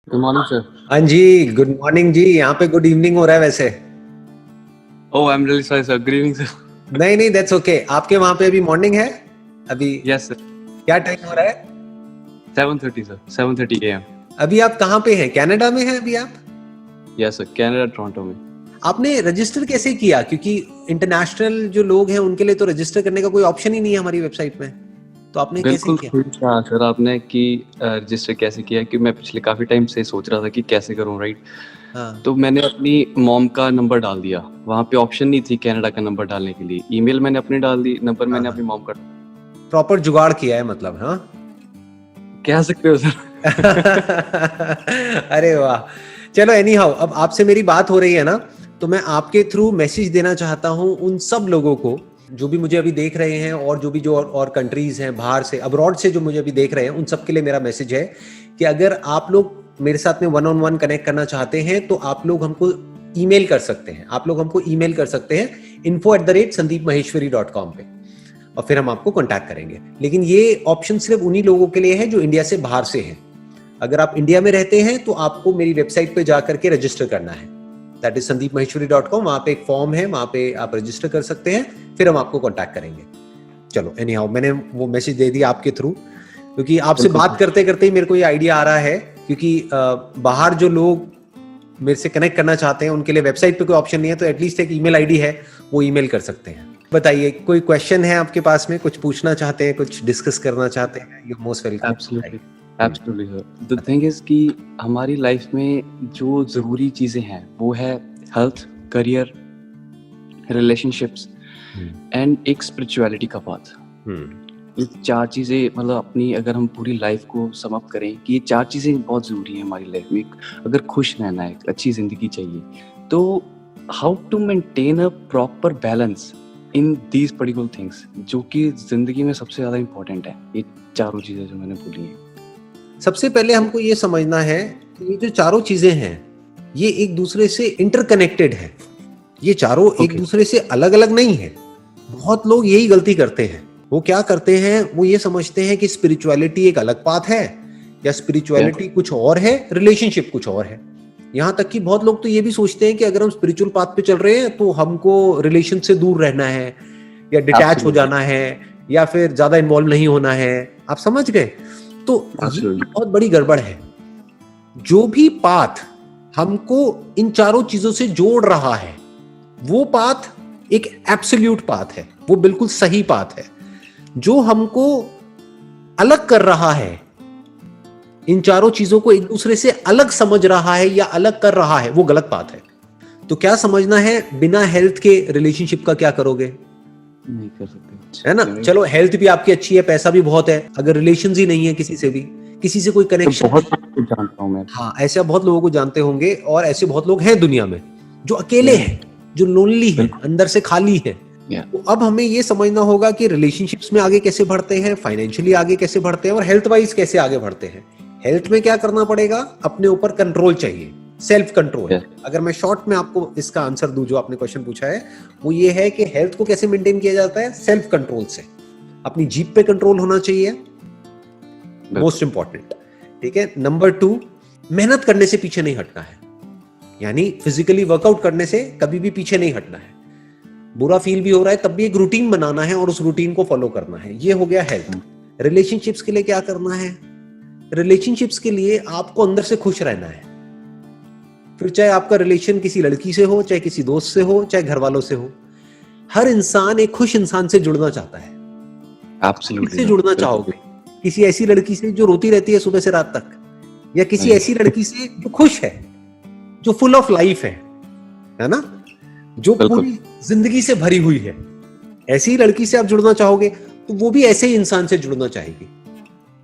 Good morning sir. हाँ जी, good morning जी। यहाँ पे गुड इवनिंग हो रहा है वैसे। Oh I am really sorry sir, good evening sir. नहीं नहीं, दैट्स ओके। आपके वहाँ पे अभी मॉर्निंग है अभी? यस सर, क्या टाइम हो रहा है 7:30 सर, 7:30 AM। अभी? आप कहाँ पे हैं? कनाडा में हैं अभी आप? यस सर, कनाडा टोरंटो में। आपने रजिस्टर कैसे किया? क्योंकि इंटरनेशनल जो लोग हैं उनके लिए तो रजिस्टर करने का कोई ऑप्शन ही नहीं है हमारी वेबसाइट में। तो आपने कैसे बिल्कुल किया? सही कहा सर आपने कि रजिस्टर कैसे किया, कि मैं पिछले काफ़ी टाइम से सोच रहा था कि कैसे करूं, राइट। हाँ तो मैंने अपनी मॉम का नंबर डाल दिया। वहाँ पे ऑप्शन नहीं थी कनाडा का नंबर डालने के लिए। ईमेल मैंने अपनी डाल दी, नंबर हाँ मैंने हाँ, अपनी मॉम का। प्रॉपर जुगाड़ किया है मतलब, हाँ। कह सकते हो सर। अरे वाह। चलो एनी हाउ, अब आपसे मेरी बात हो रही है ना, तो मैं आपके थ्रू मैसेज देना चाहता हूं उन सब लोगों को जो भी मुझे अभी देख रहे हैं, और जो भी जो और कंट्रीज हैं बाहर से, अब्रॉड से जो मुझे अभी देख रहे हैं, उन सब के लिए मेरा मैसेज है कि अगर आप लोग मेरे साथ में वन ऑन वन कनेक्ट करना चाहते हैं तो आप लोग हमको ईमेल कर सकते हैं। आप लोग हमको ईमेल कर सकते हैं info@sandeepmaheshwari.com पे, और फिर हम आपको कांटेक्ट करेंगे। लेकिन ये ऑप्शन सिर्फ उन्हीं लोगों के लिए है जो इंडिया से बाहर से हैं। अगर आप इंडिया में रहते हैं तो आपको मेरी वेबसाइट पे जाकर के रजिस्टर करना है, दैट इज sandeepmaheshwari.com। वहां पे एक फॉर्म है, वहां पे आप रजिस्टर कर सकते हैं, फिर हम आपको कांटेक्ट करेंगे। चलो एनी हाउ, मैंने वो मैसेज दे दिया आपके थ्रू, क्योंकि आपसे बिल्कुल बात सर। करते करते ही मेरे को ये आइडिया आ रहा है, क्योंकि बाहर जो लोग मेरे से कनेक्ट करना चाहते हैं उनके लिए वेबसाइट पे कोई ऑप्शन नहीं है, तो एटलीस्ट एक ईमेल आईडी है, वो ईमेल कर सकते हैं। बताइए, कोई क्वेश्चन है आपके पास में? कुछ पूछना चाहते हैं, कुछ डिस्कस करना चाहते हैं? You most welcome. Absolutely, absolutely sir. The thing is कि हमारी लाइफ में जो ज़रूरी चीज़ें हैं वो है हेल्थ, करियर, रिलेशनशिप्स एंड एक स्पिरिचुअलिटी का पाथ। ये चार चीज़ें, मतलब अपनी अगर हम पूरी लाइफ को सम अप करें कि ये चार चीज़ें बहुत ज़रूरी हैं हमारी लाइफ में। अगर खुश रहना है, एक अच्छी ज़िंदगी चाहिए, तो how to maintain a proper balance in these particular things, जो कि ज़िंदगी में सबसे ज़्यादा इंपॉर्टेंट है। ये चारों चीज़ें जो मैंने बोली हैं। सबसे पहले हमको ये समझना है कि ये जो चारों चीजें हैं ये एक दूसरे से इंटरकनेक्टेड है। ये चारों एक Okay. दूसरे से अलग अलग नहीं है। बहुत लोग यही गलती करते हैं। वो क्या करते हैं, वो ये समझते हैं कि स्पिरिचुअलिटी एक अलग पाथ है, या स्पिरिचुअलिटी कुछ और है, रिलेशनशिप कुछ और है। यहाँ तक कि बहुत लोग तो ये भी सोचते हैं कि अगर हम स्पिरिचुअल पाथ पे चल रहे हैं तो हमको रिलेशन से दूर रहना है, या डिटैच हो Absolutely. जाना है, या फिर ज्यादा इन्वॉल्व नहीं होना है। आप समझ गए? तो ये Absolutely. बहुत बड़ी गड़बड़ है। जो भी पाथ हमको इन चारों चीजों से जोड़ रहा है वो पाथ एक एब्सोल्यूट पाथ है, वो बिल्कुल सही पाथ है। जो हमको अलग कर रहा है, इन चारों चीजों को एक दूसरे से अलग समझ रहा है या अलग कर रहा है, वो गलत पाथ है। तो क्या समझना है, बिना हेल्थ के रिलेशनशिप का क्या करोगे? नहीं कर सकते, है ना? चलो, हेल्थ भी आपकी अच्छी है, पैसा भी बहुत है, अगर रिलेशन ही नहीं है किसी से भी, किसी से कोई तो कनेक्शन बहुत नहीं। कुछ जानता हूँ मैं। हाँ, ऐसे आप बहुत लोगों को जानते होंगे, और ऐसे बहुत लोग हैं दुनिया में जो अकेले Yeah. हैं, जो लोनली हैं, बिल्कुल। अंदर से खाली हैं। Yeah. तो अब हमें ये समझना होगा कि रिलेशनशिप्स में आगे कैसे बढ़ते हैं, फाइनेंशियली आगे कैसे बढ़ते हैं, और हेल्थ वाइज कैसे आगे बढ़ते हैं। हेल्थ में क्या करना पड़ेगा? अपने ऊपर कंट्रोल चाहिए, सेल्फ कंट्रोल। Yeah. अगर मैं शॉर्ट में आपको इसका आंसर दूं, जो आपने क्वेश्चन पूछा है, वो ये है कि हेल्थ को कैसे मेंटेन किया जाता है? सेल्फ कंट्रोल से। अपनी जीभ पे कंट्रोल होना चाहिए, मोस्ट इंपॉर्टेंट। ठीक है। नंबर 2, मेहनत करने से पीछे नहीं हटना है, यानी फिजिकली वर्कआउट करने से कभी भी पीछे नहीं हटना है। बुरा फील भी हो रहा है तब भी एक रूटीन बनाना है और उस रूटीन को फॉलो करना है। ये हो गया हेल्थ। रिलेशनशिप्स के लिए क्या करना है? रिलेशनशिप्स के लिए आपको अंदर से खुश रहना है। फिर चाहे आपका रिलेशन किसी लड़की से हो, चाहे किसी दोस्त से हो, चाहे घर वालों से हो, हर इंसान एक खुश इंसान से जुड़ना चाहता है। Absolutely. किससे जुड़ना चाहोगे? किसी ऐसी लड़की से जो रोती रहती है सुबह से रात तक, या किसी ऐसी लड़की से जो खुश है, जो फुल ऑफ लाइफ है ना, जो पूरी जिंदगी से भरी हुई है? ऐसी लड़की से आप जुड़ना चाहोगे तो वो भी ऐसे ही इंसान से जुड़ना चाहेगी।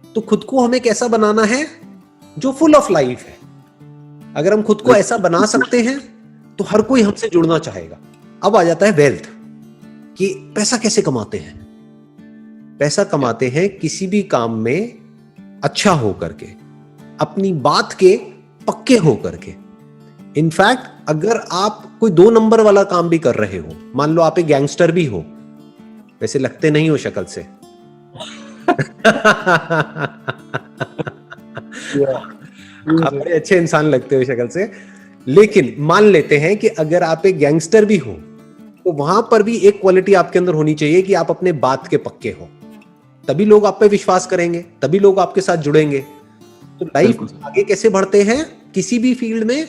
तो खुद को हमें कैसा बनाना है? जो फुल ऑफ लाइफ है। अगर हम खुद को ऐसा बना सकते हैं तो हर कोई हमसे जुड़ना चाहेगा। अब आ जाता है वेल्थ, कि पैसा कैसे कमाते हैं। पैसा कमाते हैं किसी भी काम में अच्छा हो करके, अपनी बात के पक्के हो करके। इनफैक्ट अगर आप कोई 2 नंबर वाला काम भी कर रहे हो, मान लो आप एक गैंगस्टर भी हो, वैसे लगते नहीं हो शक्ल से। आप बड़े अच्छे इंसान लगते हो शक्ल से, लेकिन मान लेते हैं कि अगर आप एक गैंगस्टर भी हो तो वहां पर भी एक क्वालिटी आपके अंदर होनी चाहिए कि आप अपने बात के पक्के हो, तभी लोग आप पे विश्वास करेंगे, तभी लोग आपके साथ जुड़ेंगे। तो लाइफ आगे कैसे बढ़ते हैं किसी भी फील्ड में,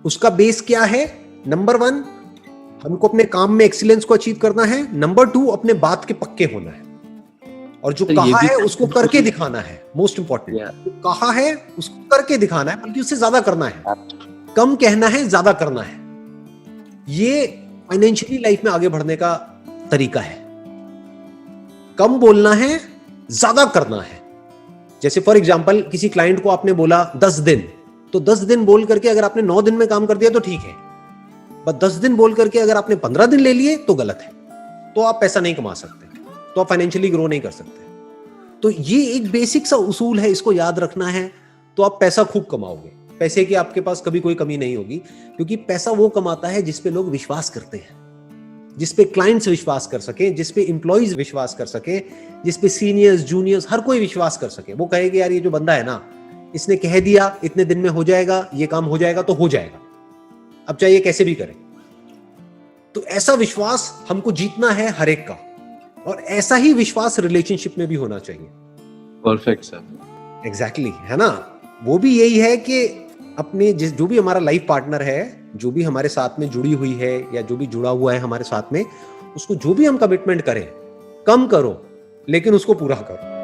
उसका बेस क्या है? नंबर 1, हमको अपने काम में एक्सीलेंस को अचीव करना है। नंबर 2, अपने बात के पक्के होना है, और जो कहा है उसको करके दिखाना है। मोस्ट इंपॉर्टेंट, जो कहा है उसको करके दिखाना है, बल्कि उससे ज्यादा करना है। कम कहना है, ज्यादा करना है। ये फाइनेंशियली लाइफ में आगे बढ़ने का तरीका है। कम बोलना है, ज्यादा करना है। जैसे फॉर एग्जांपल किसी क्लाइंट को आपने बोला 10 दिन, तो 10 दिन बोल करके अगर आपने 9 दिन में काम कर दिया तो ठीक है, बस 10 दिन बोल करके अगर आपने 15 दिन ले लिए तो गलत है। तो आप पैसा नहीं कमा सकते, तो आप फाइनेंशियली ग्रो नहीं कर सकते। तो ये एक बेसिक सा उसूल है, इसको याद रखना है, तो आप पैसा खूब कमाओगे। पैसे की आपके पास कभी कोई कमी नहीं होगी, क्योंकि पैसा वो कमाता है जिस पे लोग विश्वास करते हैं, जिस पे क्लाइंट्स विश्वास कर सके, जिस पे एम्प्लॉइज विश्वास कर सके, जिस पे सीनियर्स जूनियर्स हर कोई विश्वास कर सके। वो कहेगा यार ये जो बंदा है ना, इसने कह दिया इतने दिन में हो जाएगा, ये काम हो जाएगा तो हो जाएगा, अब चाहे कैसे भी करे। तो ऐसा विश्वास हमको जीतना है हर एक का, और ऐसा ही विश्वास रिलेशनशिप में भी होना चाहिए। Perfect sir. एग्जैक्टली, है ना। वो भी यही है कि अपने जो भी हमारा लाइफ पार्टनर है, जो भी हमारे साथ में जुड़ी हुई है या जो भी जुड़ा हुआ है हमारे साथ में, उसको जो भी हम कमिटमेंट करें, कम करो लेकिन उसको पूरा करो।